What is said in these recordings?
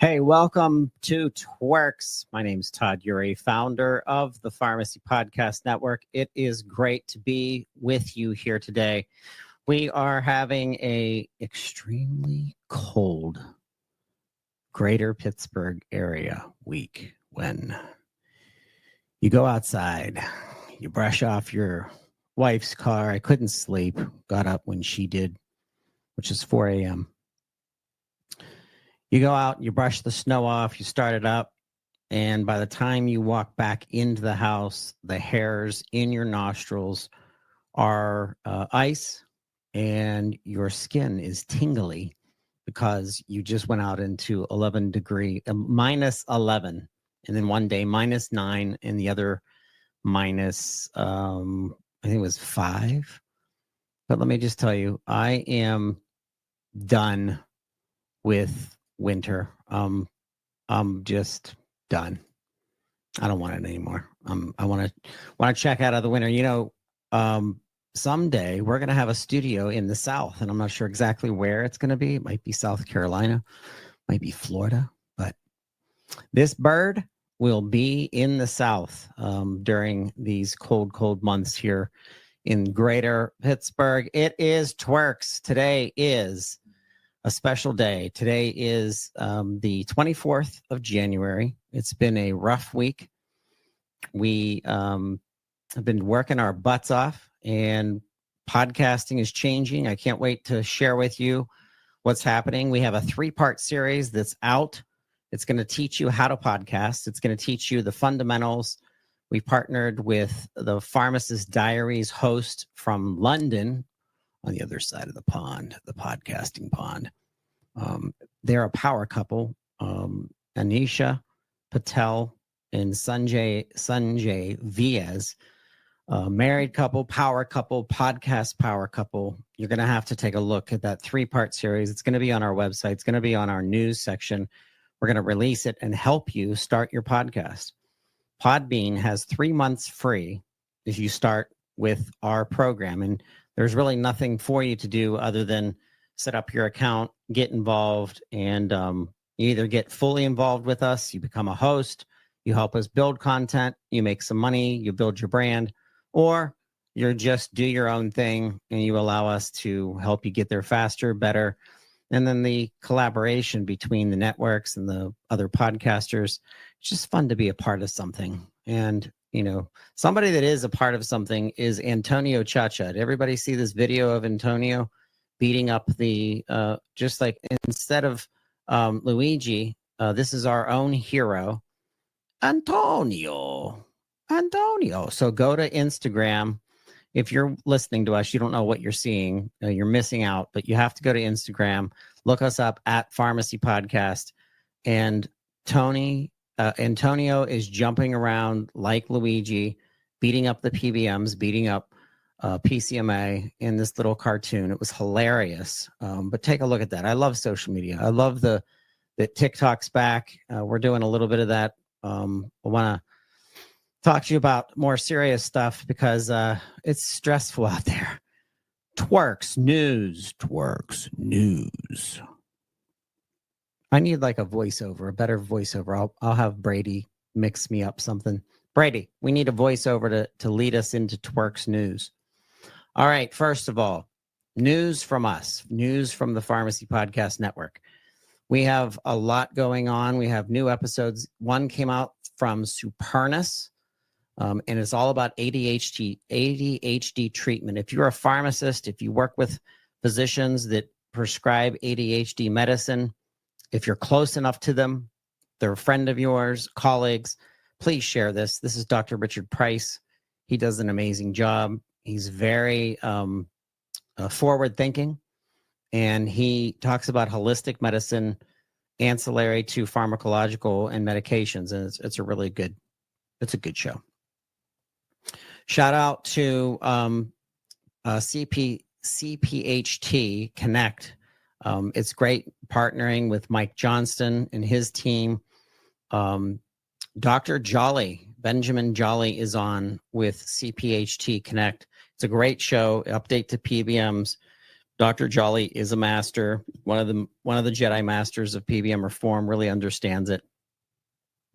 Hey, welcome to TWIRx. My name's Todd Urey, founder of the Pharmacy Podcast Network. It is great to be with you here today. We are having a extremely cold greater Pittsburgh area week when you go outside, you brush off your wife's car. I couldn't sleep, got up when she did, which is 4 a.m. You go out, you brush the snow off, you start it up, and by the time you walk back into the house, the hairs in your nostrils are ice, and your skin is tingly because you just went out into minus 11, and then one day minus 9, and the other minus, I think it was 5. But let me just tell you, I am done with winter. I'm just done. I don't want it anymore. I want to check out of the winter. You know, someday we're going to have a studio in the South, and I'm not sure exactly where it's going to be. It might be South Carolina, might be Florida, but this bird will be in the South during these cold months here in greater Pittsburgh. It is TWIRx. Today is a special day. Today is the 24th of January. It's been a rough week. We have been working our butts off, and podcasting is changing. I can't wait to share with you what's happening. We have a 3-part series that's out. It's going to teach you how to podcast. It's going to teach you the fundamentals. We partnered with the Pharmacists Diaries host from London, on the other side of the pond, the podcasting pond. They're a power couple, Anisha Patel and Sanjay Viaz, married couple, power couple, podcast power couple. You're going to have to take a look at that 3-part series. It's going to be on our website. It's going to be on our news section. We're going to release it and help you start your podcast. Podbean has 3 months free if you start with our program, and there's really nothing for you to do other than set up your account, get involved, and you either get fully involved with us, you become a host, you help us build content, you make some money, you build your brand, or you're just do your own thing and you allow us to help you get there faster, better. And then the collaboration between the networks and the other podcasters, it's just fun to be a part of something. And you know, somebody that is a part of something is Antonio Chacha. Did everybody see this video of Antonio beating up the, just like instead of Luigi, this is our own hero, Antonio. So go to Instagram. If you're listening to us, you don't know what you're seeing. You're missing out, but you have to go to Instagram, look us up at Pharmacy Podcast, and Antonio is jumping around like Luigi, beating up the PBMs, beating up PCMA in this little cartoon. It was hilarious. But take a look at that. I love social media. I love that TikTok's back. We're doing a little bit of that. I want to talk to you about more serious stuff because it's stressful out there. TWIRx News. I need like a voiceover, a better voiceover. I'll have Brady mix me up something. Brady, we need a voiceover to lead us into TWIRx News. All right, first of all, news from us, news from the Pharmacy Podcast Network. We have a lot going on. We have new episodes. One came out from Supernus, and it's all about ADHD treatment. If you're a pharmacist, if you work with physicians that prescribe ADHD medicine, if you're close enough to them, they're a friend of yours, colleagues, please share this. This is Dr. Richard Price. He does an amazing job. He's very forward-thinking, and he talks about holistic medicine ancillary to pharmacological and medications, and it's a really good, it's a good show. Shout out to CPHT Connect. It's great partnering with Mike Johnston and his team. Dr. Jolly, Benjamin Jolly, is on with CPHT Connect. It's a great show, update to PBMs, Dr. Jolly is a master. One of the Jedi masters of PBM reform, really understands it.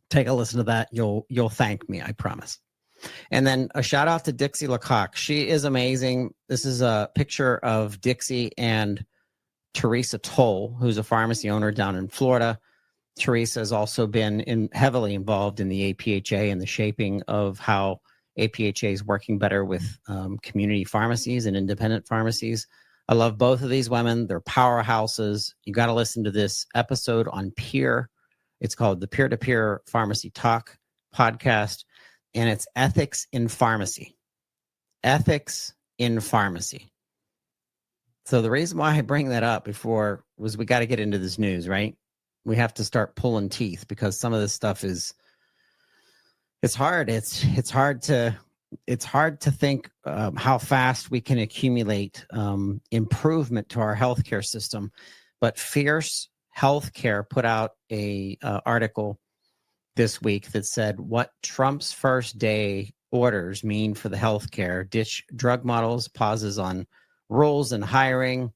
Take a listen to that. You'll thank me, I promise. And then a shout out to Dixie Lecoq. She is amazing. This is a picture of Dixie and Teresa Toll, who's a pharmacy owner down in Florida. Teresa has also been heavily involved in the APHA and the shaping of how APHA is working better with community pharmacies and independent pharmacies. I love both of these women. They're powerhouses. You got to listen to this episode on Peer. It's called the Peer-to-Peer Pharmacy Talk podcast, and it's Ethics in Pharmacy. Ethics in Pharmacy. So the reason why I bring that up before was we got to get into this news, right? We have to start pulling teeth because some of this stuff it's hard. It's hard to think how fast we can accumulate improvement to our healthcare system. But Fierce Healthcare put out a article this week that said what Trump's first day orders mean for the healthcare. Ditch drug models, pauses on rules and hiring.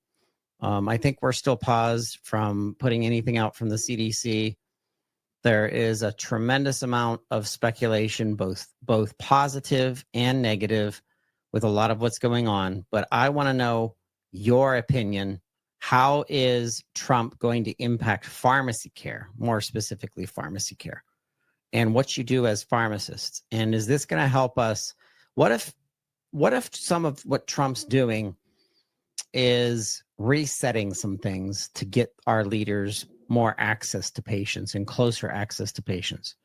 I think we're still paused from putting anything out from the CDC. There is a tremendous amount of speculation, both positive and negative, with a lot of what's going on. But I want to know your opinion. How is Trump going to impact pharmacy care, more specifically pharmacy care, and what you do as pharmacists? And is this going to help us? What if some of what Trump's doing is resetting some things to get our leaders more access to patients and closer access to patients?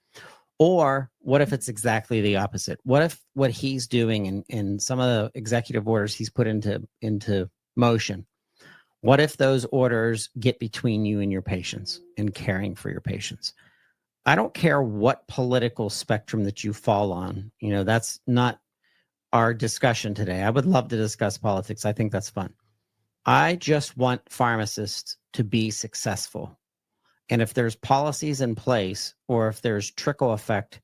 Or what if it's exactly the opposite? What if what he's doing in some of the executive orders he's put into motion, what if those orders get between you and your patients and caring for your patients? I don't care what political spectrum that you fall on. That's not our discussion today. I would love to discuss politics. I think that's fun. I just want pharmacists to be successful. And if there's policies in place, or if there's trickle effect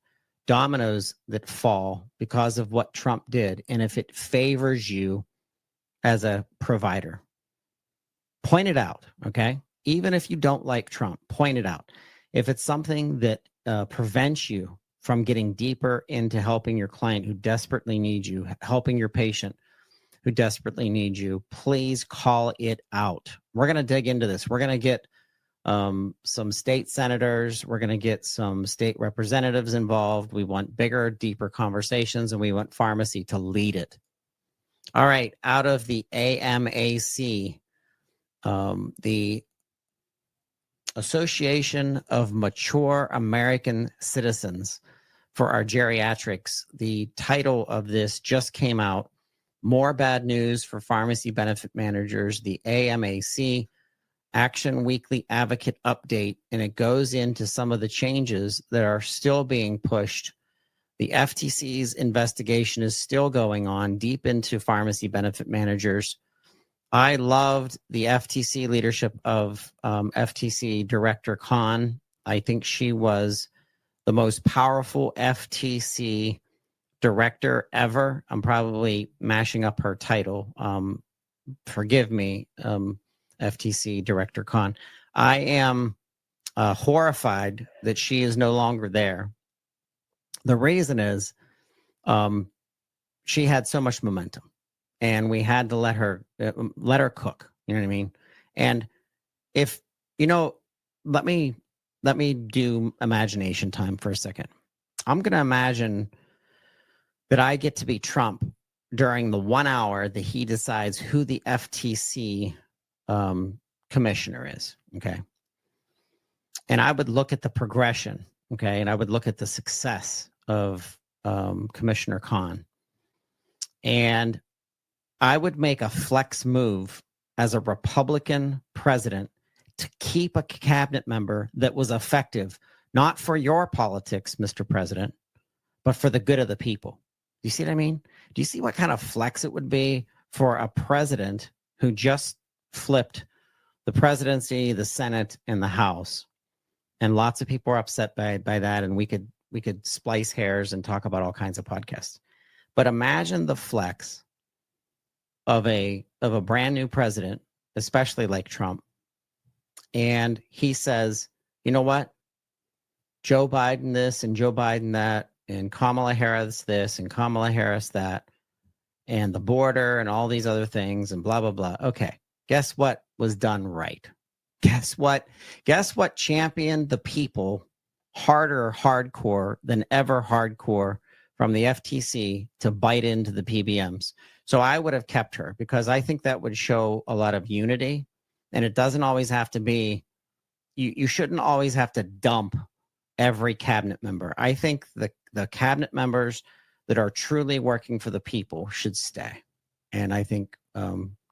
dominoes that fall because of what Trump did, and if it favors you as a provider, point it out, okay? Even if you don't like Trump, point it out. If it's something that prevents you from getting deeper into helping your client who desperately needs you, helping your patient who desperately needs you, please call it out. We're going to dig into this. We're going to get some state senators. We're going to get some state representatives involved. We want bigger, deeper conversations, and we want pharmacy to lead it. All right, out of the AMAC, the Association of Mature American Citizens for our geriatrics, the title of this just came out. More bad news for pharmacy benefit managers, the AMAC Action Weekly Advocate Update, and it goes into some of the changes that are still being pushed. The FTC's investigation is still going on deep into pharmacy benefit managers. I loved the FTC leadership of FTC Director Khan. I think she was the most powerful FTC director ever. I'm probably mashing up her title. Forgive me, FTC Director Khan. I am horrified that she is no longer there. The reason is she had so much momentum, and we had to let her cook. You know what I mean? And if let me do imagination time for a second. I'm going to imagine that I get to be Trump during the 1 hour that he decides who the FTC commissioner is. Okay. And I would look at the progression. Okay. And I would look at the success of Commissioner Khan. And I would make a flex move as a Republican president to keep a cabinet member that was effective, not for your politics, Mr. President, but for the good of the people. Do you see what I mean? Do you see what kind of flex it would be for a president who just flipped the presidency, the Senate, and the House? And lots of people are upset by that, and we could splice hairs and talk about all kinds of podcasts. But imagine the flex of a brand new president especially like Trump. And he says, you know what? Joe Biden this and Joe Biden that, and Kamala Harris this and Kamala Harris that, and the border and all these other things and blah, blah, blah. Okay, guess what was done right? Guess what? Guess what championed the people harder hardcore than ever hardcore from the FTC to bite into the PBMs? So I would have kept her because I think that would show a lot of unity. And it doesn't always have to be, you shouldn't always have to dump every cabinet member. I think the cabinet members that are truly working for the people should stay. And I think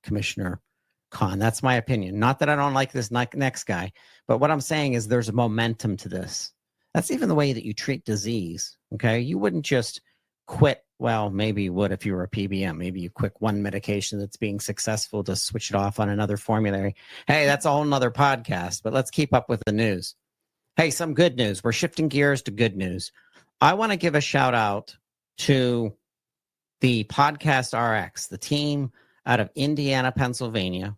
Commissioner Khan, that's my opinion. Not that I don't like this next guy, but what I'm saying is there's a momentum to this. That's even the way that you treat disease, okay? You wouldn't just quit. Well, maybe you would if you were a PBM. Maybe you quit one medication that's being successful to switch it off on another formulary. Hey, that's a whole nother podcast, but let's keep up with the news. Hey, some good news. We're shifting gears to good news. I want to give a shout out to the Podcast RX, the team out of Indiana, Pennsylvania,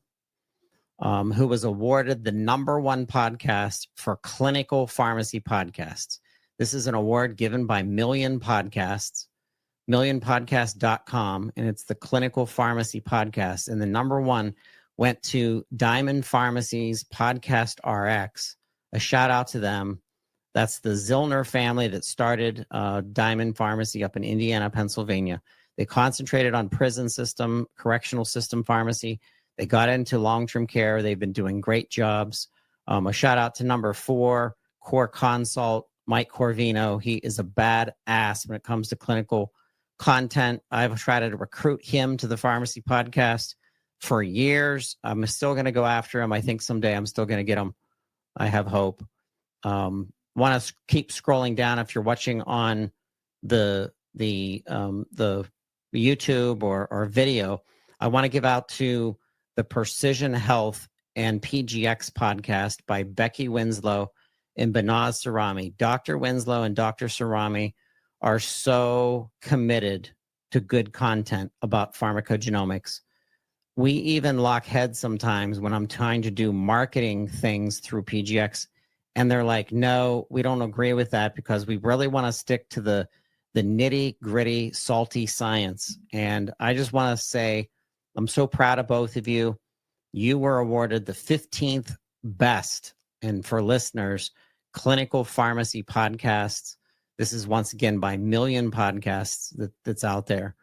who was awarded the #1 podcast for clinical pharmacy podcasts. This is an award given by Million Podcasts, millionpodcast.com, and it's the clinical pharmacy podcast. And the #1 went to Diamond Pharmacy's Podcast RX. A shout out to them. That's the Zillner family that started Diamond Pharmacy up in Indiana, Pennsylvania. They concentrated on prison system, correctional system pharmacy. They got into long-term care. They've been doing great jobs. A shout out to #4, Core Consult, Mike Corvino. He is a badass when it comes to clinical content. I've tried to recruit him to the pharmacy podcast for years. I'm still going to go after him. I think someday I'm still going to get him. I have hope. Want to keep scrolling down if you're watching on the YouTube or video. I want to give out to the Precision Health and PGX podcast by Becky Winslow and Banaz Sarami. Dr. Winslow and Dr. Sarami are so committed to good content about pharmacogenomics. We even lock heads sometimes when I'm trying to do marketing things through PGX, and they're like, no, we don't agree with that because we really want to stick to the nitty-gritty, salty science. And I just want to say I'm so proud of both of you. You were awarded the 15th best, and for listeners, clinical pharmacy podcasts. This is once again by Million Podcasts that's out there.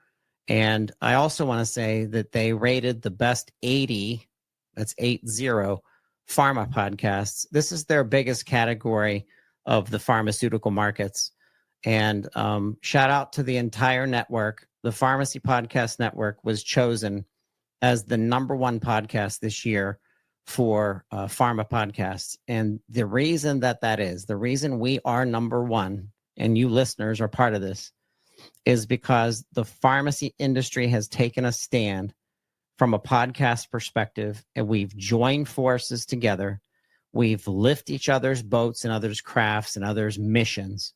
And I also want to say that they rated the best 80, that's 80, pharma podcasts. This is their biggest category of the pharmaceutical markets. And shout out to the entire network. The Pharmacy Podcast Network was chosen as the #1 podcast this year for pharma podcasts. And the reason that is, the reason we are #1, and you listeners are part of this, is because the pharmacy industry has taken a stand from a podcast perspective, and we've joined forces together. We've lifted each other's boats and others' crafts and others' missions,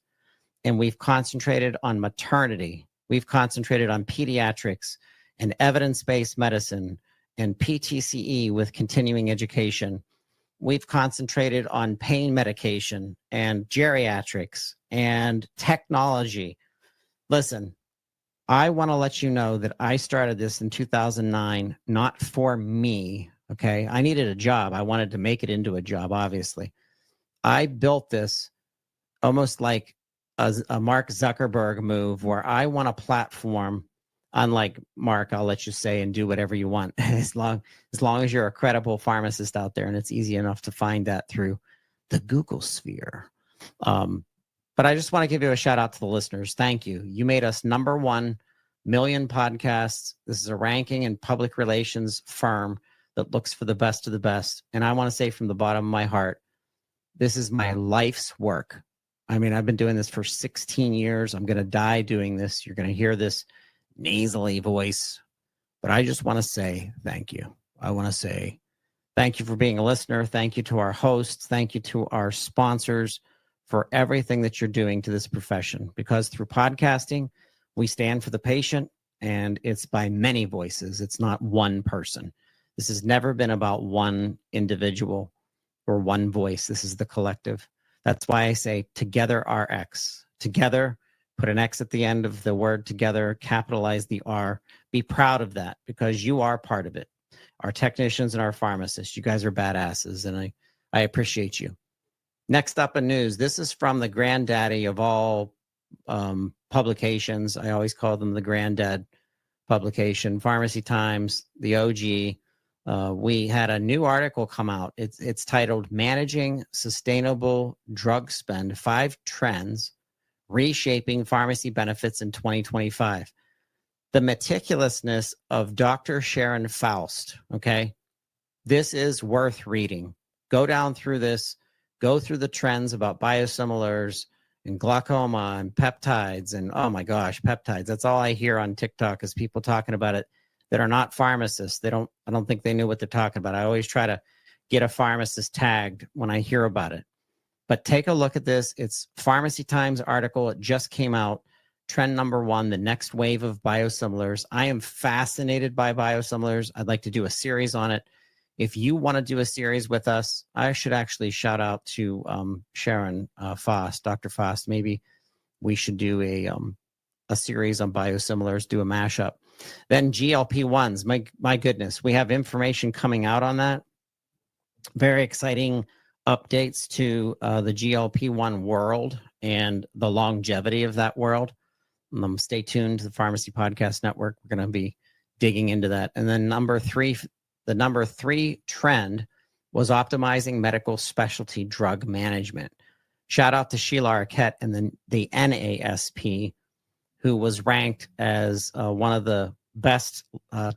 and we've concentrated on maternity. We've concentrated on pediatrics and evidence-based medicine and PTCE with continuing education. We've concentrated on pain medication and geriatrics and technology. Listen, I want to let you know that I started this in 2009, not for me, okay? I needed a job. I wanted to make it into a job, obviously. I built this almost like a Mark Zuckerberg move where I want a platform, unlike Mark, I'll let you say and do whatever you want, as long as you're a credible pharmacist out there, and it's easy enough to find that through the Google sphere. But I just want to give you a shout out to the listeners. Thank you. You made us #1 Million Podcasts. This is a ranking and public relations firm that looks for the best of the best. And I want to say from the bottom of my heart, this is my life's work. I mean, I've been doing this for 16 years. I'm going to die doing this. You're going to hear this nasally voice. But I just want to say thank you. I want to say thank you for being a listener. Thank you to our hosts. Thank you to our sponsors for everything that you're doing to this profession. Because through podcasting, we stand for the patient, and it's by many voices. It's not one person. This has never been about one individual or one voice. This is the collective. That's why I say together RX. Together, put an X at the end of the word together, capitalize the R. Be proud of that because you are part of it. Our technicians and our pharmacists, you guys are badasses, and I appreciate you. Next up in news, this is from the granddaddy of all publications. I always call them the granddad publication, Pharmacy Times, the OG. We had a new article come out. It's titled Managing Sustainable Drug Spend, 5 Trends Reshaping Pharmacy Benefits in 2025. The meticulousness of Dr. Sharon Faust, okay? This is worth reading. Go down through this, go through the trends about biosimilars and glaucoma and peptides and, oh my gosh, peptides. That's all I hear on TikTok is people talking about it that are not pharmacists. I don't think they knew what they're talking about. I always try to get a pharmacist tagged when I hear about it. But take a look at this. It's Pharmacy Times article. It just came out. Trend number 1, the next wave of biosimilars. I am fascinated by biosimilars. I'd like to do a series on it. If you want to do a series with us, I should actually shout out to Sharon Faust, Dr. Faust. Maybe we should do a series on biosimilars, do a mashup. Then GLP-1s. My goodness, we have information coming out on that. Very exciting updates to the GLP-1 world and the longevity of that world. Stay tuned to the Pharmacy Podcast Network. We're going to be digging into that. And then the number 3 trend was optimizing medical specialty drug management. Shout out to Sheila Arquette and then the NASP, who was ranked as one of the best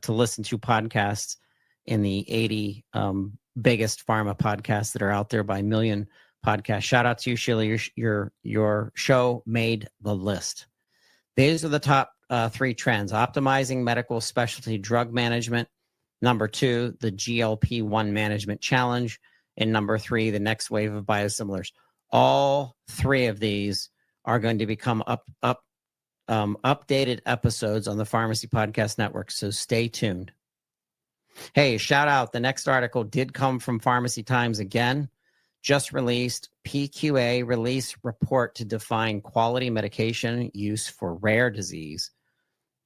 to listen to podcasts in the 80 biggest pharma podcasts that are out there by million podcasts. Shout out to you, Sheila. Your show made the list. These are the top 3 trends. Optimizing medical specialty drug management. Number 2, the GLP-1 management challenge. And number 3, the next wave of biosimilars. All 3 of these are going to become updated episodes on the Pharmacy Podcast Network. So stay tuned. Hey, shout out. The next article did come from Pharmacy Times again. Just released PQA release report to define quality medication use for rare disease.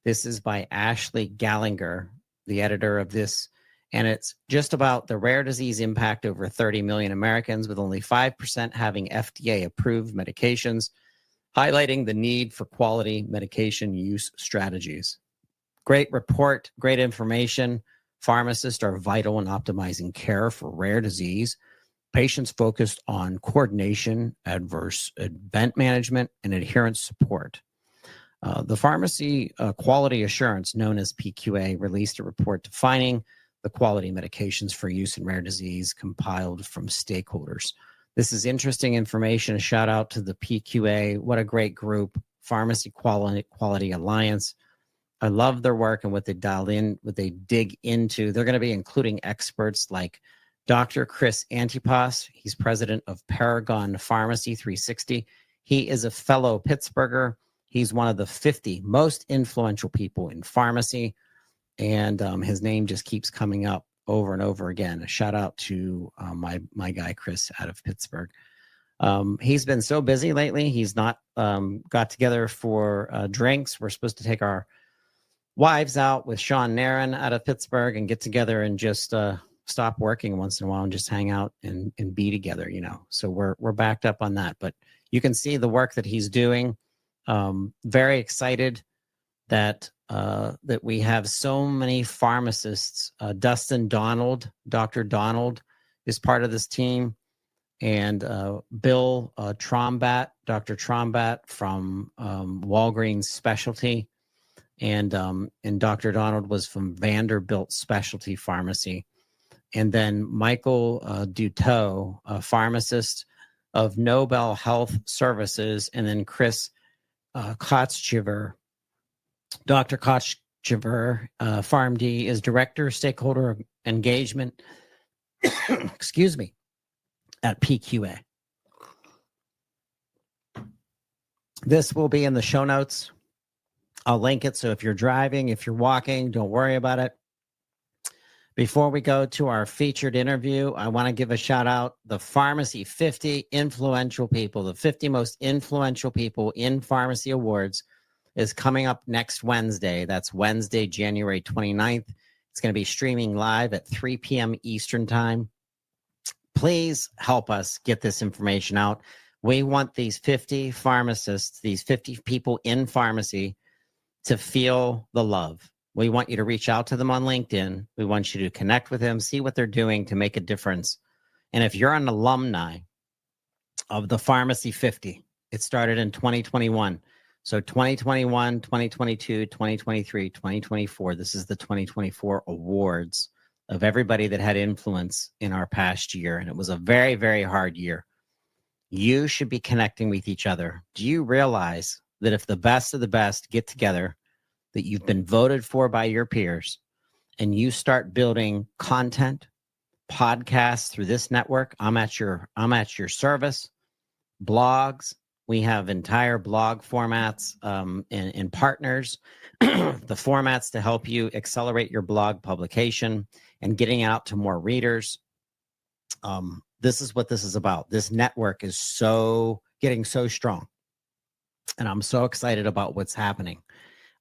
This is by Ashley Gallinger, the editor of this. And it's just about the rare disease impact over 30 million Americans, with only 5% having FDA-approved medications, highlighting the need for quality medication use strategies. Great report, great information. Pharmacists are vital in optimizing care for rare disease. Patients focused on coordination, adverse event management, and adherence support. The Pharmacy Quality Assurance, known as PQA, released a report defining the quality medications for use in rare disease compiled from stakeholders. This is interesting information. A shout out to the PQA. What a great group. Pharmacy Quality Alliance. I love their work and what they dialed in, what they dig into. They're going to be including experts like Dr. Chris Antipas. He's president of Paragon Pharmacy 360. He is a fellow Pittsburgher. He's one of the 50 most influential people in pharmacy, and his name just keeps coming up over and over again. A shout out to my guy Chris out of Pittsburgh. He's been so busy lately. He's not got together for drinks. We're supposed to take our wives out with Sean Nairn out of Pittsburgh and get together and just stop working once in a while and just hang out and be together, you know. So we're backed up on that. But you can see the work that he's doing. Very excited that we have so many pharmacists. Dustin Donald, Dr. Donald, is part of this team, and Bill Trombat, Dr. Trombat from Walgreens Specialty, and Dr. Donald was from Vanderbilt Specialty Pharmacy, and then Michael Duteau, a pharmacist of Nobel Health Services, and then Chris Kotzchiver. Dr. Kotzchiver, PharmD, is Director Stakeholder Engagement, excuse me, at PQA. This will be in the show notes. I'll link it, so if you're driving, if you're walking, don't worry about it. Before we go to our featured interview, I want to give a shout out the Pharmacy 50 influential people, the 50 most influential people in pharmacy awards is coming up next Wednesday. That's Wednesday, January 29th. It's going to be streaming live at 3 p.m. Eastern time. Please help us get this information out. We want these 50 pharmacists, these 50 people in pharmacy to feel the love. We want you to reach out to them on LinkedIn. We want you to connect with them, see what they're doing to make a difference. And if you're an alumni of the Pharmacy 50, it started in 2021. So 2021, 2022, 2023, 2024, this is the 2024 awards of everybody that had influence in our past year. And it was a very, very hard year. You should be connecting with each other. Do you realize that if the best of the best get together, that you've been voted for by your peers, and you start building content, podcasts through this network? I'm at your service. Blogs. We have entire blog formats and partners, the formats to help you accelerate your blog publication and getting out to more readers. This is what this is about. This network is getting so strong, and I'm so excited about what's happening.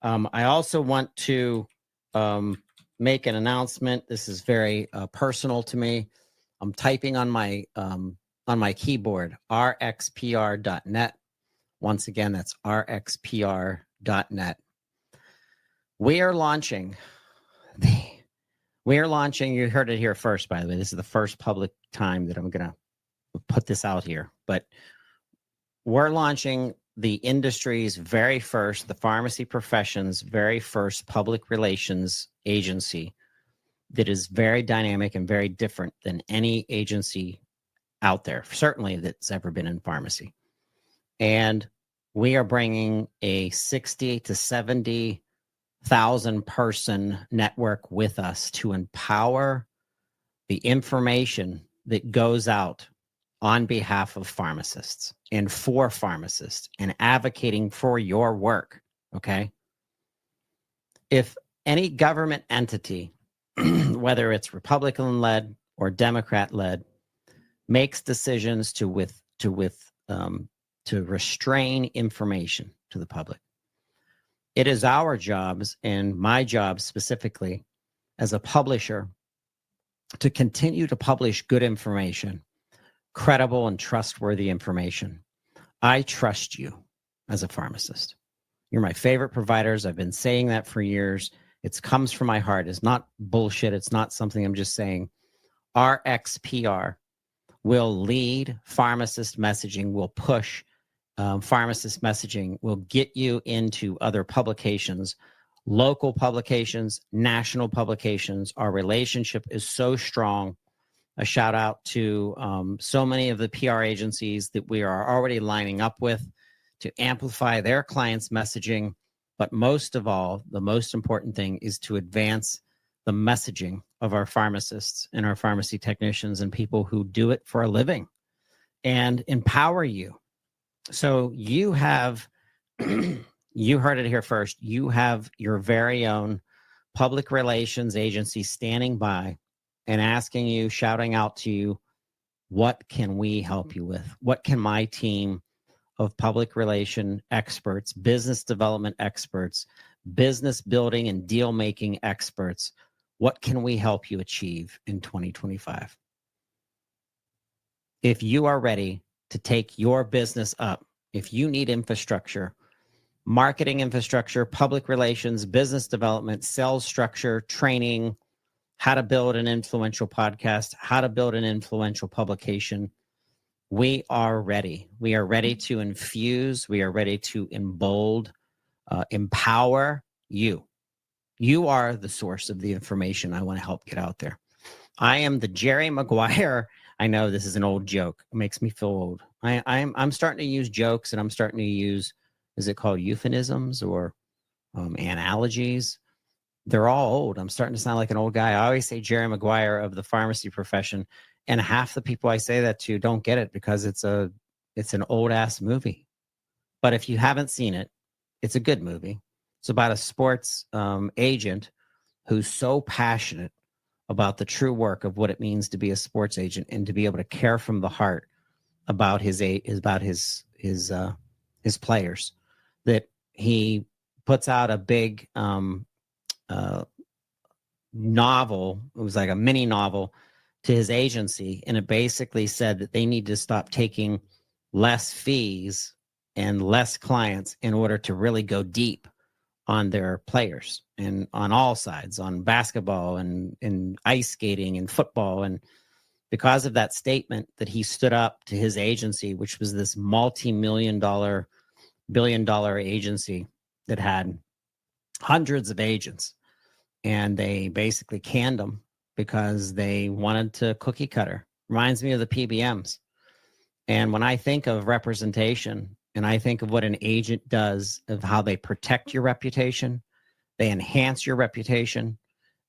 I also want to make an announcement. This is very personal to me. I'm typing on my keyboard, rxpr.net. Once again, that's rxpr.net. We are launching, you heard it here first, by the way. This is the first public time that I'm going to put this out here. But we're launching the industry's very first, the pharmacy profession's very first public relations agency that is very dynamic and very different than any agency out there, certainly that's ever been in pharmacy. And we are bringing a 60 to 70,000 person network with us to empower the information that goes out on behalf of pharmacists and for pharmacists and advocating for your work, okay? If any government entity, whether it's Republican-led or Democrat-led, makes decisions to restrain information to the public, it is our jobs, and my job specifically as a publisher, to continue to publish good information, credible and trustworthy information. I trust you as a pharmacist. You're my favorite providers. I've been saying that for years. It comes from my heart. It's not bullshit. It's not something I'm just saying. RxPR will lead pharmacist messaging, will push pharmacist messaging, will get you into other publications, local publications, national publications. Our relationship is so strong. A shout out to so many of the PR agencies that we are already lining up with to amplify their clients' messaging. But most of all, the most important thing is to advance the messaging of our pharmacists and our pharmacy technicians and people who do it for a living and empower you. So you have, you heard it here first, you have your very own public relations agency standing by and asking you, shouting out to you, what can we help you with? What can my team of public relation experts, business development experts, business building and deal making experts, what can we help you achieve in 2025? If you are ready to take your business up, if you need infrastructure, marketing infrastructure, public relations, business development, sales structure, training, how to build an influential podcast, how to build an influential publication, we are ready. We are ready to infuse. We are ready to empower you. You are the source of the information I want to help get out there. I am the Jerry Maguire. I know this is an old joke. It makes me feel old. I'm starting to use jokes, and I'm starting to use, is it called euphemisms or analogies? They're all old. I'm starting to sound like an old guy. I always say Jerry Maguire of the pharmacy profession, and half the people I say that to don't get it because it's an old ass movie. But if you haven't seen it, it's a good movie. It's about a sports agent who's so passionate about the true work of what it means to be a sports agent and to be able to care from the heart about his players. That he puts out a big novel. It was like a mini novel to his agency, and it basically said that they need to stop taking less fees and less clients in order to really go deep on their players, and on all sides, on basketball and ice skating and football. And because of that statement that he stood up to his agency, which was this multi-million-dollar, billion-dollar agency that had hundreds of agents, and they basically canned them because they wanted to cookie cutter. Reminds me of the PBMs. And when I think of representation and I think of what an agent does, of how they protect your reputation, they enhance your reputation,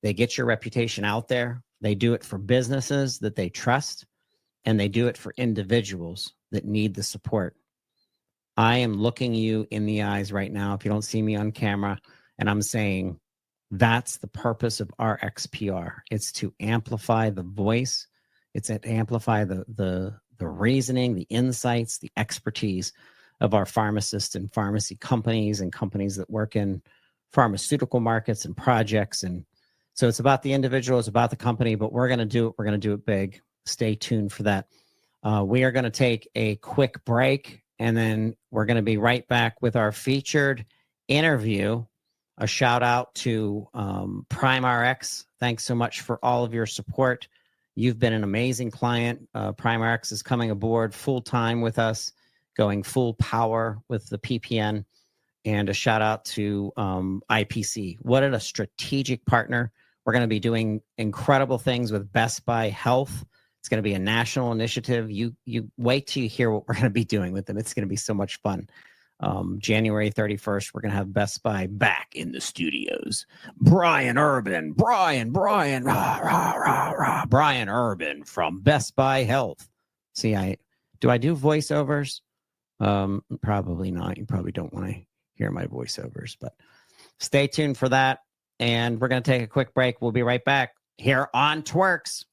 they get your reputation out there, they do it for businesses that they trust, and they do it for individuals that need the support. I am looking you in the eyes right now, if you don't see me on camera, and I'm saying that's the purpose of RxPR. It's to amplify the voice. It's to amplify the reasoning, the insights, the expertise of our pharmacists and pharmacy companies and companies that work in pharmaceutical markets and projects. And so it's about the individual, it's about the company, but we're going to do it. We're going to do it big. Stay tuned for that. We are going to take a quick break, and then we're going to be right back with our featured interview. A shout out to PrimeRx. Thanks so much for all of your support. You've been an amazing client. PrimeRx is coming aboard full time with us, going full power with the PPN. And a shout out to IPC. What a strategic partner. We're going to be doing incredible things with Best Buy Health. It's going to be a national initiative. You wait till you hear what we're going to be doing with them. It's going to be so much fun. January 31st, we're going to have Best Buy back in the studios. Brian Urban from Best Buy Health. See, do I do voiceovers? Probably not. You probably don't want to hear my voiceovers, but stay tuned for that. And we're going to take a quick break. We'll be right back here on TWIRx.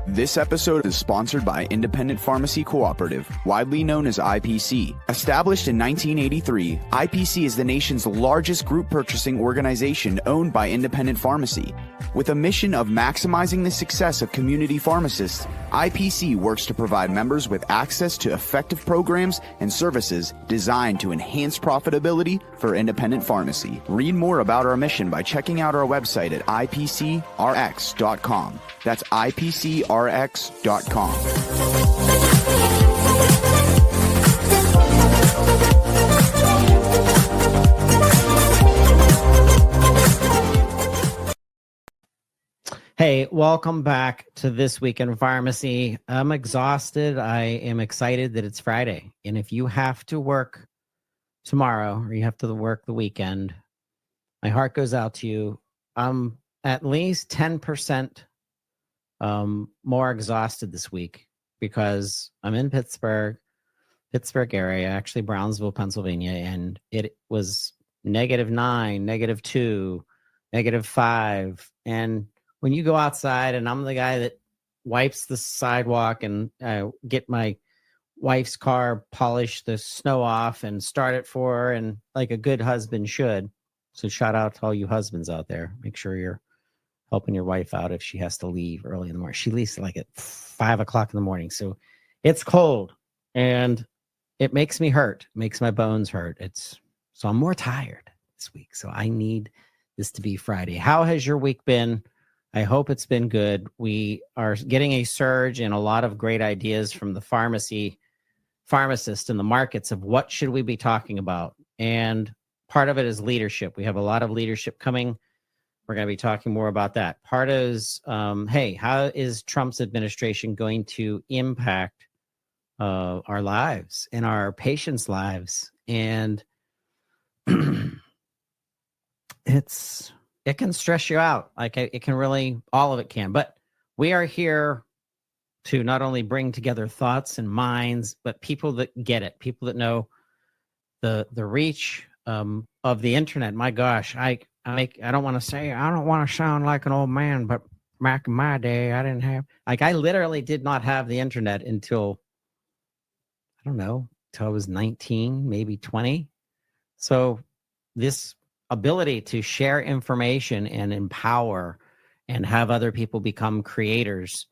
This episode is sponsored by Independent Pharmacy Cooperative, widely known as IPC. Established in 1983, IPC is the nation's largest group purchasing organization owned by independent pharmacy. With a mission of maximizing the success of community pharmacists, IPC works to provide members with access to effective programs and services designed to enhance profitability for independent pharmacy. Read more about our mission by checking out our website at ipcrx.com. That's ipcrx.com. Hey, welcome back to This Week in Pharmacy. I'm exhausted. I am excited that it's Friday. And if you have to work tomorrow or you have to work the weekend, my heart goes out to you. I'm at least 10% more exhausted this week because I'm in Pittsburgh area, actually Brownsville, Pennsylvania, and it was -9, -2, -5. And when you go outside, and I'm the guy that wipes the sidewalk and get my wife's car, polish the snow off and start it for her, and like a good husband should. So shout out to all you husbands out there. Make sure you're helping your wife out if she has to leave early in the morning. She leaves like at 5 o'clock in the morning. So it's cold and it makes me hurt, makes my bones hurt. So I'm more tired this week. So I need this to be Friday. How has your week been? I hope it's been good. We are getting a surge in a lot of great ideas from the pharmacists in the markets of what should we be talking about. And part of it is leadership. We have a lot of leadership coming. We're going to be talking more about that. Part is, hey, how is Trump's administration going to impact our lives and our patients' lives? And it can stress you out. Like it can really, all of it can. But we are here to not only bring together thoughts and minds, but people that get it, people that know the reach of the internet. My gosh, I don't want to sound like an old man, but back in my day, I didn't have, like, I literally did not have the internet until, I don't know, till I was 19, maybe 20. So this ability to share information and empower and have other people become creators,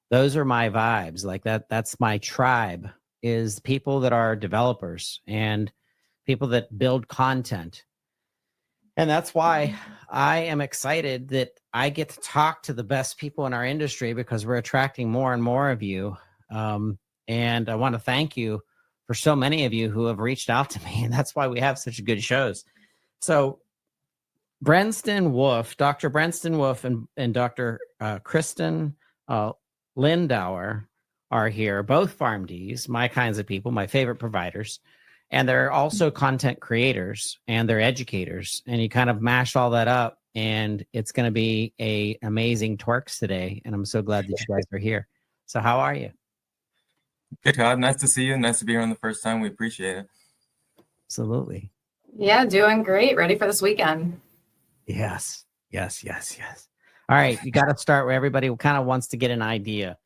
those are my vibes. Like that's my tribe, is people that are developers and people that build content. And that's why I am excited that I get to talk to the best people in our industry, because we're attracting more and more of you. And I want to thank you for so many of you who have reached out to me. And that's why we have such good shows. So Brenston Wolf, Dr. Brenston Wolf and Dr. Kristen Lindauer are here, both PharmDs, my kinds of people, my favorite providers. And they're also content creators and they're educators. And you kind of mash all that up, and it's going to be an amazing TWIRx today. And I'm so glad that you guys are here. So how are you? Good, Todd. Nice to see you. Nice to be here on the first time. We appreciate it. Absolutely. Yeah, doing great. Ready for this weekend. Yes. All right. You got to start where everybody kind of wants to get an idea.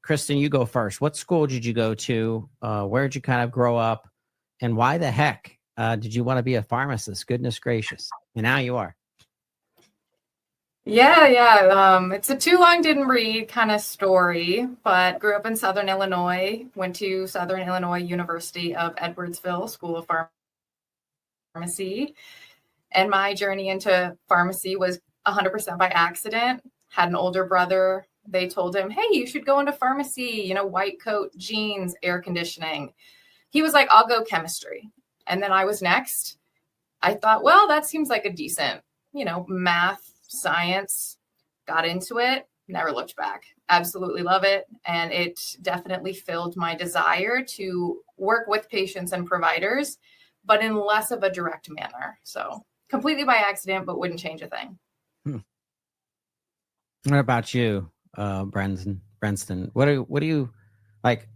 Kristen, you go first. What school did you go to? Where did you kind of grow up? And why the heck did you want to be a pharmacist? Goodness gracious. And now you are. Yeah. It's a too long didn't read kind of story, but grew up in Southern Illinois, went to Southern Illinois University of Edwardsville School of Pharmacy. And my journey into pharmacy was 100% by accident. Had an older brother. They told him, hey, you should go into pharmacy, white coat, jeans, air conditioning. He was like, I'll go chemistry. And then I was next. I thought, well, that seems like a decent, math, science. Got into it, never looked back. Absolutely love it. And it definitely filled my desire to work with patients and providers, but in less of a direct manner. So completely by accident, but wouldn't change a thing. What about you, Brenston? What do you like?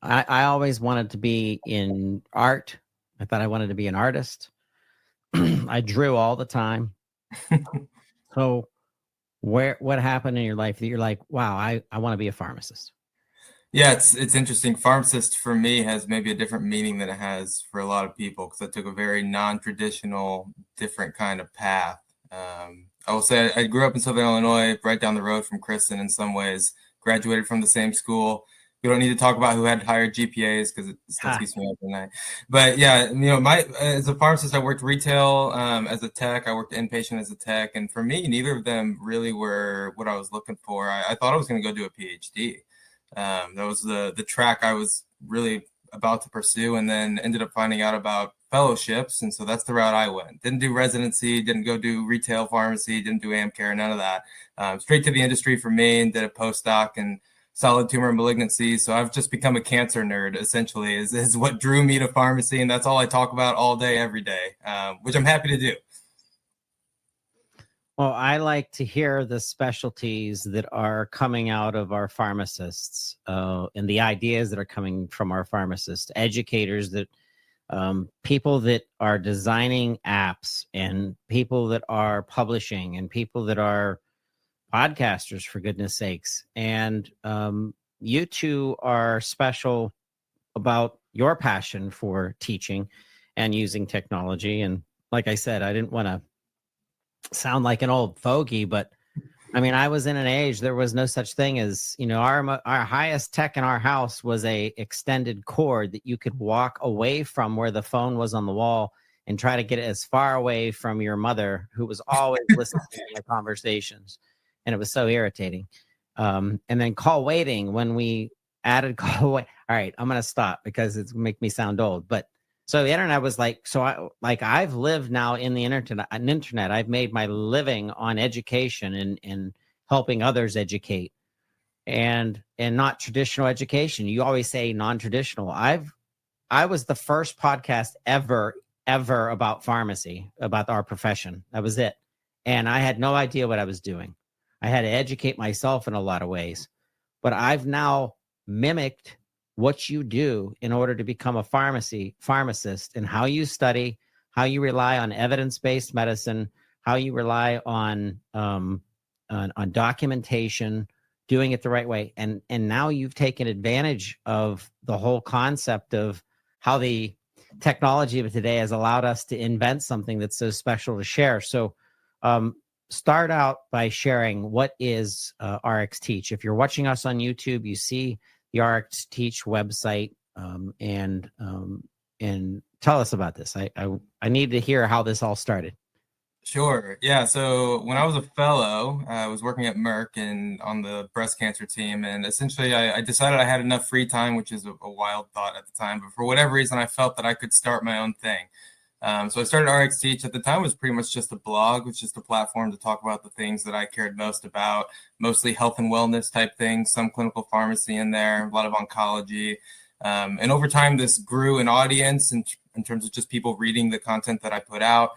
I always wanted to be in art. I thought I wanted to be an artist. I drew all the time. So what happened in your life that you're like, wow, I want to be a pharmacist? Yeah, it's interesting. Pharmacist for me has maybe a different meaning than it has for a lot of people, because I took a very non-traditional, different kind of path. I will say I grew up in Southern Illinois, right down the road from Kristen in some ways, graduated from the same school. We don't need to talk about who had higher GPAs because it still keeps me up at night. But yeah, as a pharmacist, I worked retail as a tech. I worked inpatient as a tech. And for me, neither of them really were what I was looking for. I thought I was going to go do a PhD. That was the track I was really about to pursue, and then ended up finding out about fellowships. And so that's the route I went. Didn't do residency, didn't go do retail pharmacy, didn't do AmCare, none of that. Straight to the industry for me, and did a postdoc in solid tumor malignancies. So I've just become a cancer nerd, essentially, is what drew me to pharmacy. And that's all I talk about all day, every day, which I'm happy to do. Well, I like to hear the specialties that are coming out of our pharmacists and the ideas that are coming from our pharmacists, educators, that people that are designing apps, and people that are publishing, and people that are podcasters, for goodness sakes. And you two are special about your passion for teaching and using technology. And like I said, I didn't want to sound like an old fogey, but I mean, I was in an age, there was no such thing as, our highest tech in our house was a extended cord that you could walk away from where the phone was on the wall and try to get it as far away from your mother, who was always listening to my conversations. And it was so irritating. And then call waiting, when we added call wait. All right, I'm going to stop because it's make me sound old. But so the internet was like, I've lived now in the internet. I've made my living on education and helping others educate, and not traditional education. You always say non-traditional. I was the first podcast ever about pharmacy, about our profession. That was it. And I had no idea what I was doing. I had to educate myself in a lot of ways, but I've now mimicked what you do in order to become a pharmacist, and how you study, how you rely on evidence-based medicine, how you rely on documentation, doing it the right way. And now you've taken advantage of the whole concept of how the technology of today has allowed us to invent something that's so special to share. So start out by sharing what is RxTeach. If you're watching us on YouTube, you see the RxTeach website, and tell us about this. I need to hear how this all started. Sure. Yeah. So when I was a fellow, I was working at Merck and on the breast cancer team. And essentially, I decided I had enough free time, which is a wild thought at the time. But for whatever reason, I felt that I could start my own thing. So I started RxTeach. At the time, it was pretty much just a blog. It was just a platform to talk about the things that I cared most about, mostly health and wellness type things, some clinical pharmacy in there, a lot of oncology. And over time, this grew an audience in terms of just people reading the content that I put out.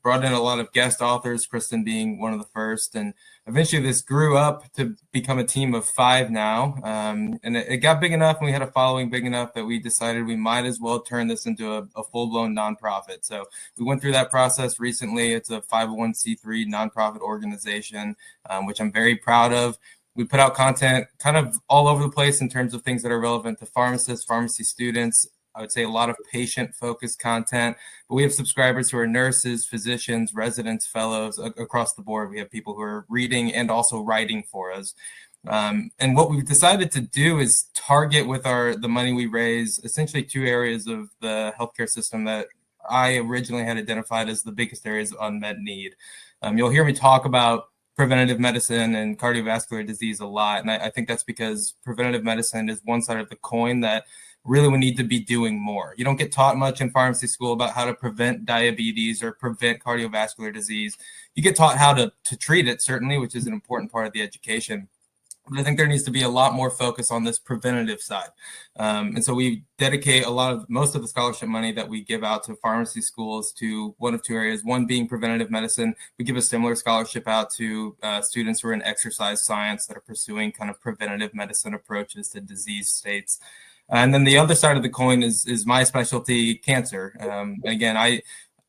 Brought in a lot of guest authors, Kristen being one of the first. And eventually this grew up to become a team of 5 now. And it got big enough, and we had a following big enough that we decided we might as well turn this into a full-blown nonprofit. So we went through that process recently. It's a 501c3 nonprofit organization, which I'm very proud of. We put out content kind of all over the place in terms of things that are relevant to pharmacists, pharmacy students. I would say a lot of patient-focused content, but we have subscribers who are nurses, physicians, residents, fellows across the board. We have people who are reading and also writing for us. And what we've decided to do is target with the money we raise essentially 2 areas of the healthcare system that I originally had identified as the biggest areas of unmet need. You'll hear me talk about preventative medicine and cardiovascular disease a lot, and I think that's because preventative medicine is one side of the coin that really we need to be doing more. You don't get taught much in pharmacy school about how to prevent diabetes or prevent cardiovascular disease. You get taught how to treat it, certainly, which is an important part of the education. But I think there needs to be a lot more focus on this preventative side. And so we dedicate most of the scholarship money that we give out to pharmacy schools to one of 2 areas, one being preventative medicine. We give a similar scholarship out to students who are in exercise science that are pursuing kind of preventative medicine approaches to disease states. And then the other side of the coin is my specialty, cancer. And again, I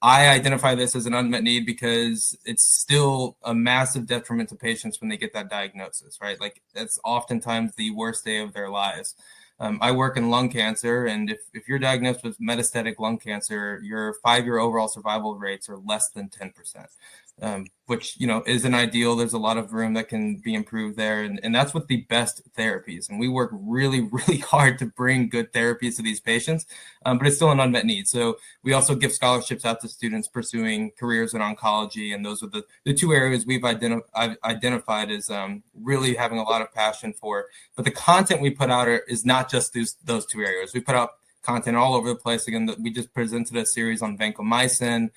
identify this as an unmet need because it's still a massive detriment to patients when they get that diagnosis, right? Like that's oftentimes the worst day of their lives. I work in lung cancer, and if you're diagnosed with metastatic lung cancer, your 5-year overall survival rates are less than 10%, which, isn't ideal. There's a lot of room that can be improved there. And that's with the best therapies. And we work really, really hard to bring good therapies to these patients, but it's still an unmet need. So we also give scholarships out to students pursuing careers in oncology. And those are the 2 areas I've identified as really having a lot of passion for. But the content we put out is not just those 2 areas. We put out content all over the place. Again, we just presented a series on vancomycin.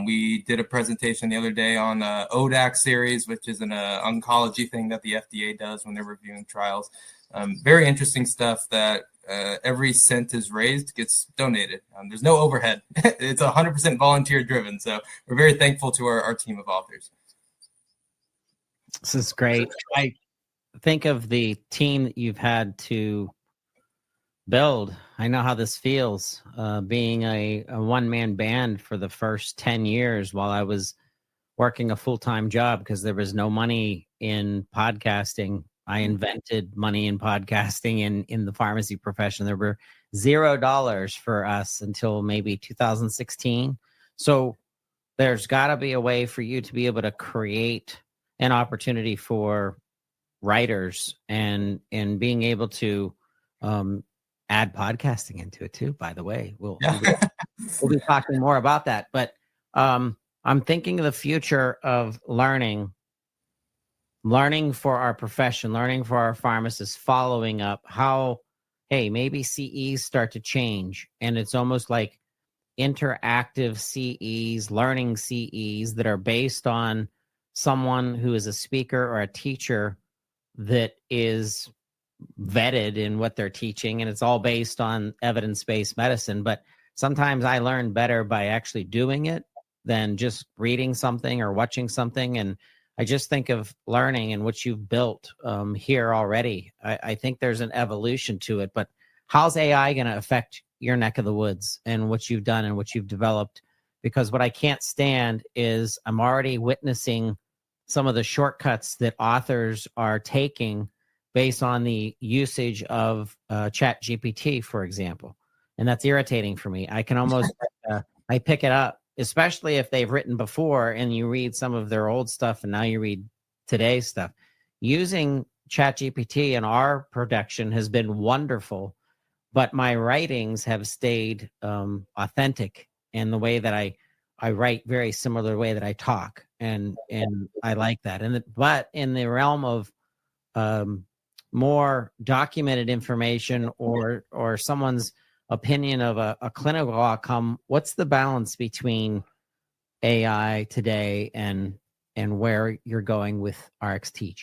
We did a presentation the other day on ODAC series, which is an oncology thing that the FDA does when they're reviewing trials. Very interesting stuff that every cent is raised gets donated. There's no overhead. It's 100% volunteer driven. So we're very thankful to our team of authors. This is great. I think of the team that you've had to build. I know how this feels, being a one-man band for the first 10 years while I was working a full-time job because there was no money in podcasting. I invented money in podcasting in the pharmacy profession. There were $0 for us until maybe 2016. So there's got to be a way for you to be able to create an opportunity for writers and being able to add podcasting into it too, by the way. We'll be talking more about that. But I'm thinking of the future of learning for our profession, learning for our pharmacists, following up how, hey, maybe CEs start to change. And it's almost like interactive CEs, learning CEs that are based on someone who is a speaker or a teacher that is vetted in what they're teaching, and it's all based on evidence-based medicine. But sometimes I learn better by actually doing it than just reading something or watching something. And I just think of learning and what you've built here already. I think there's an evolution to it, but how's AI going to affect your neck of the woods and what you've done and what you've developed? Because what I can't stand is I'm already witnessing some of the shortcuts that authors are taking based on the usage of Chat GPT, for example. And that's irritating for me. I can almost, I pick it up, especially if they've written before and you read some of their old stuff and now you read today's stuff. Using Chat GPT in our production has been wonderful, but my writings have stayed authentic in the way that I write, very similar to the way that I talk. And I like that. But in the realm of more documented information or someone's opinion of a clinical outcome, what's the balance between AI today and where you're going with RxTeach?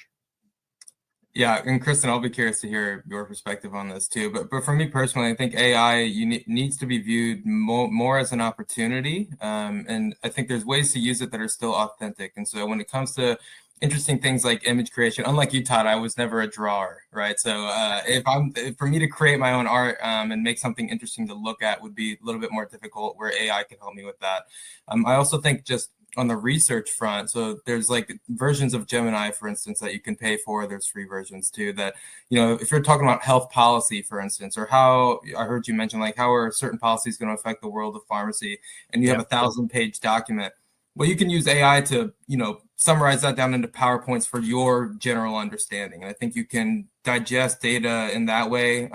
Yeah, and Kristen, I'll be curious to hear your perspective on this too. But for me personally, I think AI needs to be viewed more as an opportunity, and I think there's ways to use it that are still authentic. And so when it comes to interesting things like image creation, unlike you, Todd, I was never a drawer, right? So for me to create my own art and make something interesting to look at would be a little bit more difficult, where AI can help me with that. I also think just on the research front, so there's like versions of Gemini, for instance, that you can pay for. There's free versions too that, if you're talking about health policy, for instance, or how I heard you mention, like, how are certain policies going to affect the world of pharmacy, and you have a 1,000-page document. Well, you can use AI to, summarize that down into PowerPoints for your general understanding. And I think you can digest data in that way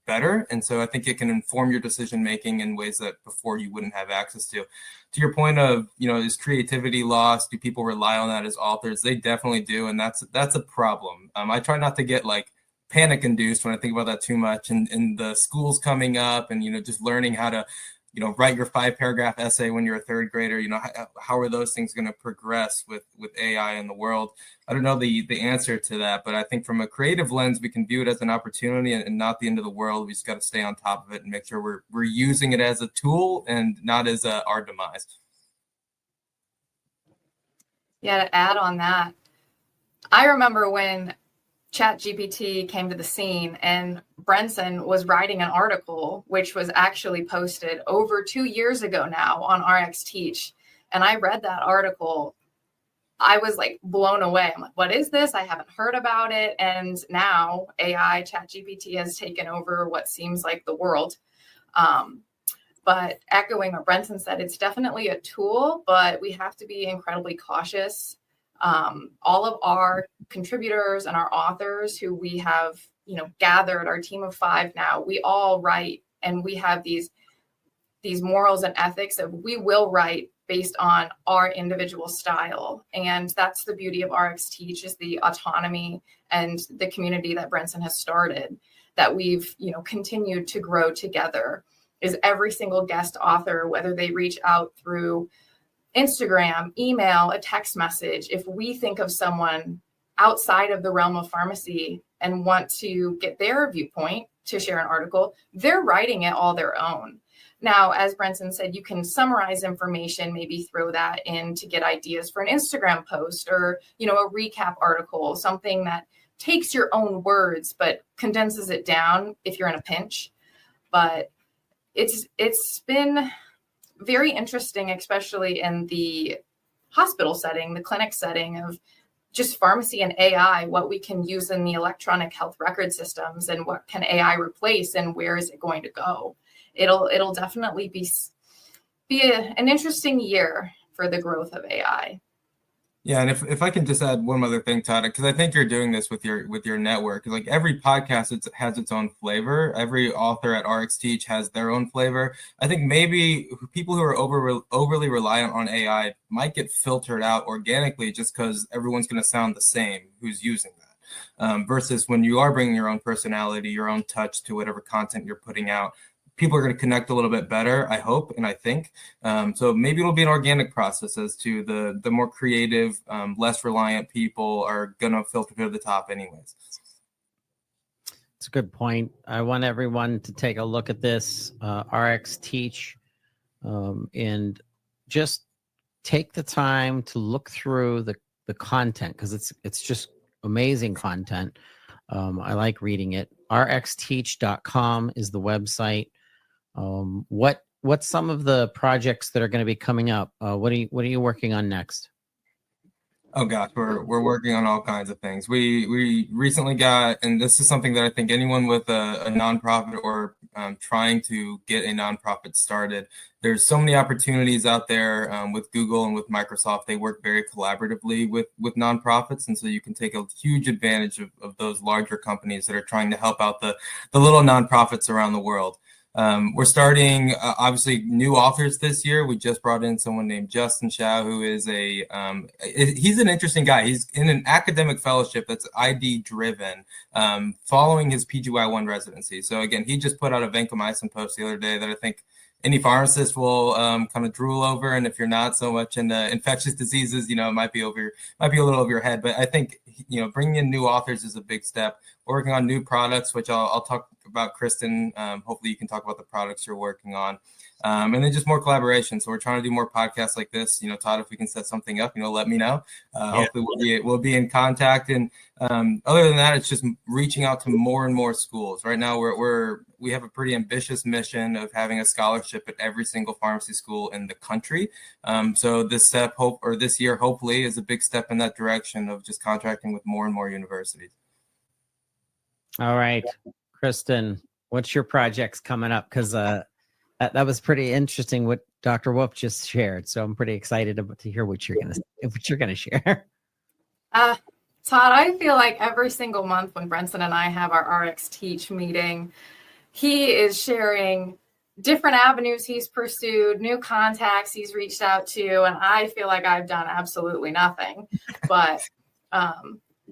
better. And so I think it can inform your decision-making in ways that before you wouldn't have access to. To your point of, is creativity lost? Do people rely on that as authors? They definitely do. And that's a problem. I try not to get like panic induced when I think about that too much. And the schools coming up and, just learning how to, write your 5-paragraph essay when you're a third grader. How are those things going to progress with AI in the world? I don't know the answer to that, but I think from a creative lens, we can view it as an opportunity and not the end of the world. We just got to stay on top of it and make sure we're using it as a tool and not as our demise. Yeah, to add on that, I remember when ChatGPT came to the scene and Brenson was writing an article, which was actually posted over 2 years ago now on RxTeach. And I read that article. I was like blown away. I'm like, what is this? I haven't heard about it. And now AI, ChatGPT, has taken over what seems like the world. But echoing what Brenson said, it's definitely a tool, but we have to be incredibly cautious. All of our contributors and our authors who we have, gathered, our team of 5 now, we all write, and we have these morals and ethics of we will write based on our individual style. And that's the beauty of RxTeach, is the autonomy and the community that Brenson has started, that we've, continued to grow together, is every single guest author, whether they reach out through Instagram, email, a text message, if we think of someone outside of the realm of pharmacy and want to get their viewpoint to share an article, they're writing it all their own. Now, as Brenson said, you can summarize information, maybe throw that in to get ideas for an Instagram post or, a recap article, something that takes your own words but condenses it down if you're in a pinch. But it's been very interesting, especially in the hospital setting, the clinic setting, of just pharmacy and AI, what we can use in the electronic health record systems and what can AI replace and where is it going to go. It'll definitely be an interesting year for the growth of AI. Yeah, and if I can just add one other thing, Todd, because I think you're doing this with your network. Like every podcast, has its own flavor. Every author at RxTeach has their own flavor. I think maybe people who are overly reliant on AI might get filtered out organically just because everyone's going to sound the same who's using that. Versus when you are bringing your own personality, your own touch to whatever content you're putting out, people are going to connect a little bit better, I hope, and I think. So maybe it'll be an organic process as to the more creative, less reliant people are going to filter to the top anyways. It's a good point. I want everyone to take a look at this RxTeach and just take the time to look through the content, because it's just amazing content. I like reading it. RxTeach.com is the website. What's some of the projects that are going to be coming up? What are you working on next? Oh gosh, we're working on all kinds of things. We recently got, and this is something that I think anyone with a nonprofit or trying to get a nonprofit started, there's so many opportunities out there with Google and with Microsoft. They work very collaboratively with nonprofits, and so you can take a huge advantage of those larger companies that are trying to help out the little nonprofits around the world. We're starting, obviously, new authors this year. We just brought in someone named Justin Shao, who is he's an interesting guy. He's in an academic fellowship that's ID driven, following his PGY1 residency. So again, he just put out a vancomycin post the other day that I think any pharmacist will kind of drool over. And if you're not so much into infectious diseases, it might be a little over your head. But I think, bringing in new authors is a big step. We're working on new products, which I'll talk about, Kristen. Hopefully you can talk about the products you're working on. And then just more collaboration. So we're trying to do more podcasts like this. Todd, if we can set something up, let me know. Hopefully we'll be in contact. And other than that, it's just reaching out to more and more schools. Right now, we have a pretty ambitious mission of having a scholarship at every single pharmacy school in the country. So this year, hopefully, is a big step in that direction of just contracting with more and more universities. All right, Kristen, what's your projects coming up? Because that was pretty interesting what Dr. Wolf just shared. So I'm pretty excited to hear what you're gonna share. Todd, I feel like every single month when Brenton and I have our RxTeach meeting, he is sharing different avenues he's pursued, new contacts he's reached out to, and I feel like I've done absolutely nothing. But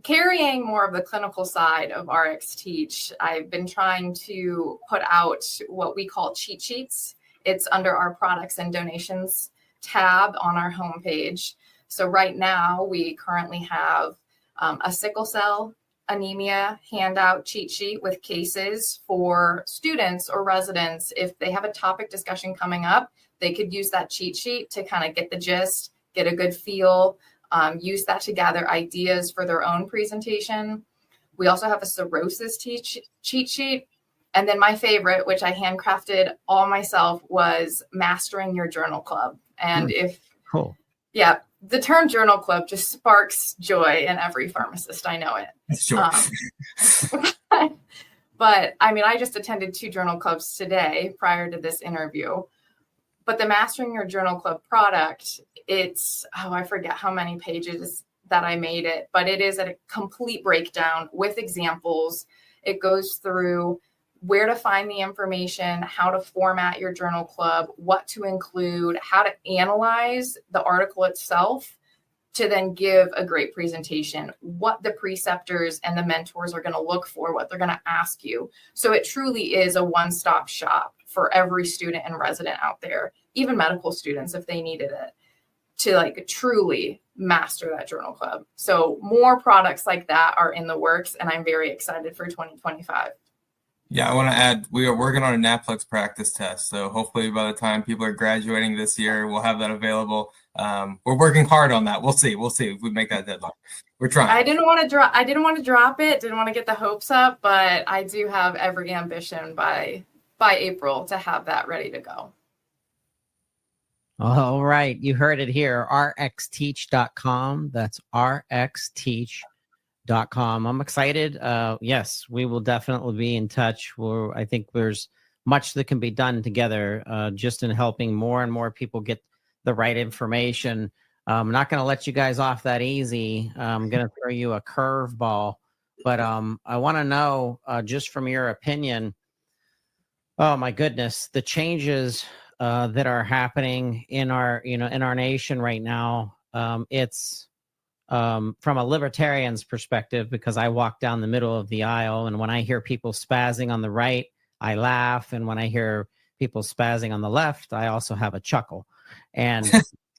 carrying more of the clinical side of RxTeach, I've been trying to put out what we call cheat sheets. It's under our products and donations tab on our homepage. So right now we currently have a sickle cell anemia handout cheat sheet with cases for students or residents. If they have a topic discussion coming up, they could use that cheat sheet to kind of get the gist, get a good feel, use that to gather ideas for their own presentation. We also have a cirrhosis cheat sheet. And then my favorite, which I handcrafted all myself, was Mastering Your Journal Club. And the term journal club just sparks joy in every pharmacist. I know it. Sure. But I mean, I just attended 2 journal clubs today prior to this interview. But the Mastering Your Journal Club product, it's, I forget how many pages that I made it, but it is a complete breakdown with examples. It goes through where to find the information, how to format your journal club, what to include, how to analyze the article itself to then give a great presentation, what the preceptors and the mentors are going to look for, what they're going to ask you. So it truly is a one-stop shop for every student and resident out there, even medical students if they needed it, to truly master that journal club. So more products like that are in the works, and I'm very excited for 2025. Yeah, I want to add, we are working on a NAPLEX practice test. So hopefully by the time people are graduating this year, we'll have that available. We're working hard on that. We'll see if we make that deadline. We're trying. I didn't want to drop it. Didn't want to get the hopes up, but I do have every ambition by April to have that ready to go. All right. You heard it here. RxTeach.com. That's RxTeach.com. I'm excited. Yes, we will definitely be in touch. I think there's much that can be done together just in helping more and more people get the right information. I'm not going to let you guys off that easy. I'm going to throw you a curveball, but I want to know just from your opinion, oh my goodness, the changes that are happening in our nation right now. It's from a libertarian's perspective, because I walk down the middle of the aisle, and when I hear people spazzing on the right, I laugh. And when I hear people spazzing on the left, I also have a chuckle. And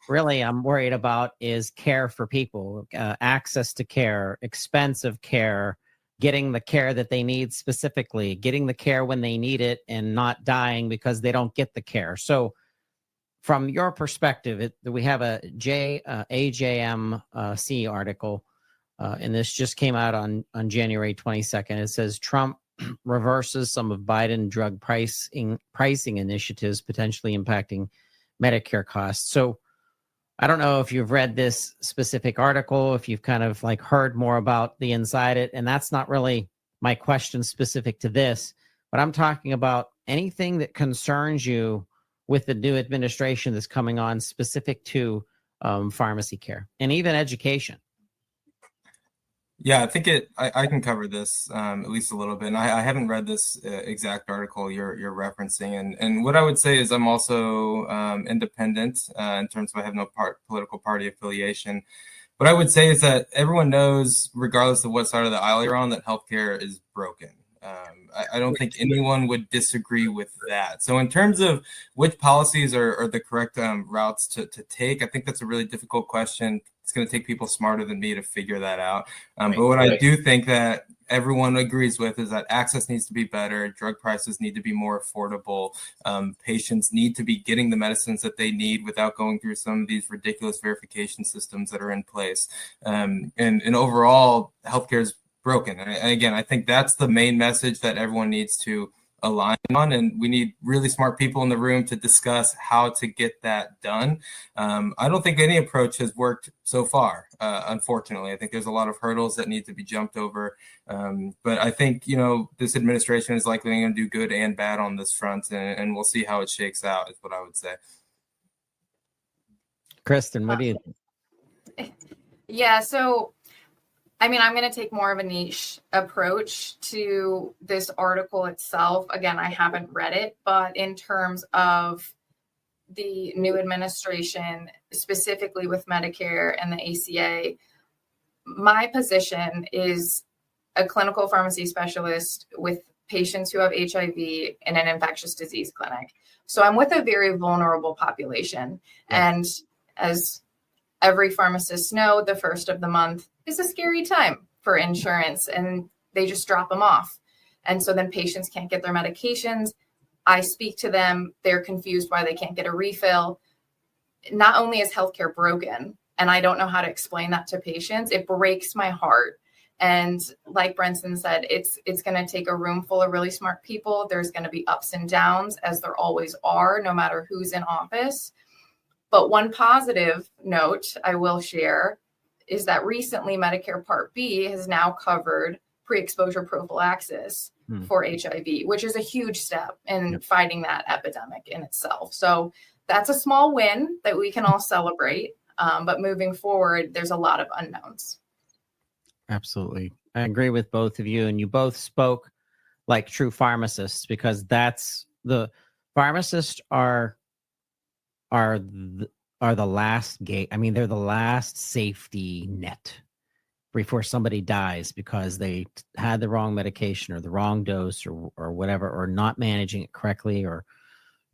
really I'm worried about is care for people, access to care, expensive care, getting the care that they need specifically, getting the care when they need it and not dying because they don't get the care. So from your perspective, we have a AJMC article and this just came out on January 22nd. It says Trump reverses some of Biden drug pricing initiatives, potentially impacting Medicare costs. So I don't know if you've read this specific article, if you've kind of like heard more about the inside it, and that's not really my question specific to this, but I'm talking about anything that concerns you with the new administration that's coming on specific to pharmacy care and even education. Yeah, I think I can cover this at least a little bit. And I haven't read this exact article you're referencing. And what I would say is I'm also independent in terms of I have no political party affiliation. What I would say is that everyone knows, regardless of what side of the aisle you're on, that healthcare is broken. I don't think anyone would disagree with that. So in terms of which policies are the correct routes to take, I think that's a really difficult question. It's going to take people smarter than me to figure that out. But what I do think that everyone agrees with is that access needs to be better. Drug prices need to be more affordable. Patients need to be getting the medicines that they need without going through some of these ridiculous verification systems that are in place. And overall, healthcare is broken. And again, I think that's the main message that everyone needs to align on, and we need really smart people in the room to discuss how to get that done. I don't think any approach has worked so far, unfortunately. I think there's a lot of hurdles that need to be jumped over. But I think, this administration is likely going to do good and bad on this front, and we'll see how it shakes out, is what I would say. Kristen, what do you think? Yeah, so I'm going to take more of a niche approach to this article itself. Again, I haven't read it, but in terms of the new administration, specifically with Medicare and the ACA, my position is a clinical pharmacy specialist with patients who have HIV in an infectious disease clinic. So I'm with a very vulnerable population. Yeah. And as every pharmacist know, the first of the month is a scary time for insurance, and they just drop them off. And so then patients can't get their medications. I speak to them. They're confused why they can't get a refill. Not only is healthcare broken, and I don't know how to explain that to patients, it breaks my heart. And like Brenton said, it's going to take a room full of really smart people. There's going to be ups and downs, as there always are, no matter who's in office. But one positive note I will share is that recently Medicare Part B has now covered pre-exposure prophylaxis for HIV, which is a huge step in fighting that epidemic in itself. So that's a small win that we can all celebrate. But moving forward, there's a lot of unknowns. Absolutely. I agree with both of you. And you both spoke like true pharmacists, because that's the pharmacists are the last gate. I mean, they're the last safety net before somebody dies because they had the wrong medication or the wrong dose or whatever, or not managing it correctly, or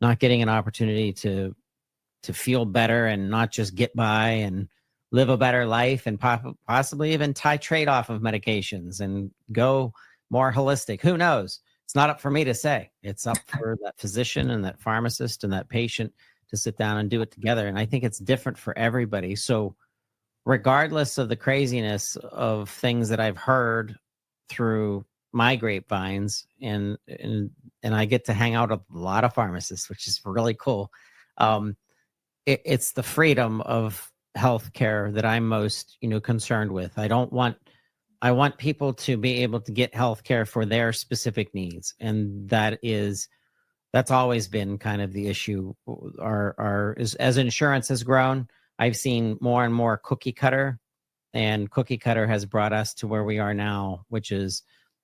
not getting an opportunity to feel better and not just get by and live a better life, and possibly even titrate off of medications and go more holistic. Who knows? It's not up for me to say. It's up for that physician and that pharmacist and that patient to sit down and do it together. And I think it's different for everybody. So regardless of the craziness of things that I've heard through my grapevines, and I get to hang out with a lot of pharmacists, which is really cool. It's the freedom of healthcare that I'm most, concerned with. I want people to be able to get healthcare for their specific needs. And that's always been kind of the issue. As insurance has grown, I've seen more and more cookie cutter, and cookie cutter has brought us to where we are now, which is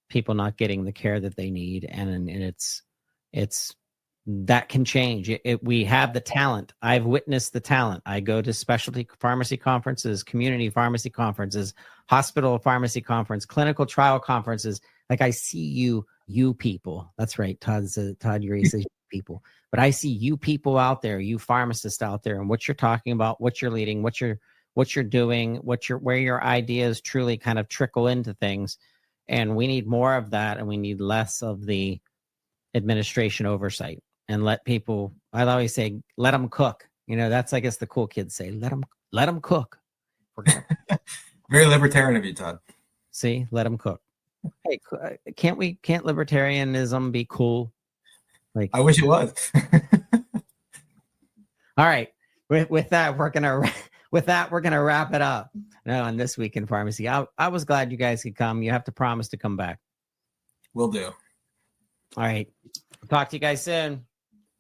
people not getting the care that they need. And it's that can change. We have the talent. I've witnessed the talent. I go to specialty pharmacy conferences, community pharmacy conferences, hospital pharmacy conference, clinical trial conferences. Like, I see you people. That's right. Todd Urey says people, but I see you people out there, you pharmacists out there, and what you're talking about, what you're leading, what you're doing, where your ideas truly kind of trickle into things. And we need more of that, and we need less of the administration oversight, and let people, I always say, let them cook. That's, I guess, the cool kids say, let them cook. Very libertarian of you, Todd. See, let them cook. Hey, can't libertarianism be cool? Like, I wish it was. all right. With that, we're gonna wrap it up. Now on This Week in Pharmacy. I was glad you guys could come. You have to promise to come back. Will do. All right. Talk to you guys soon.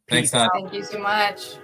Thanks, Peace. Todd. Thank you so much.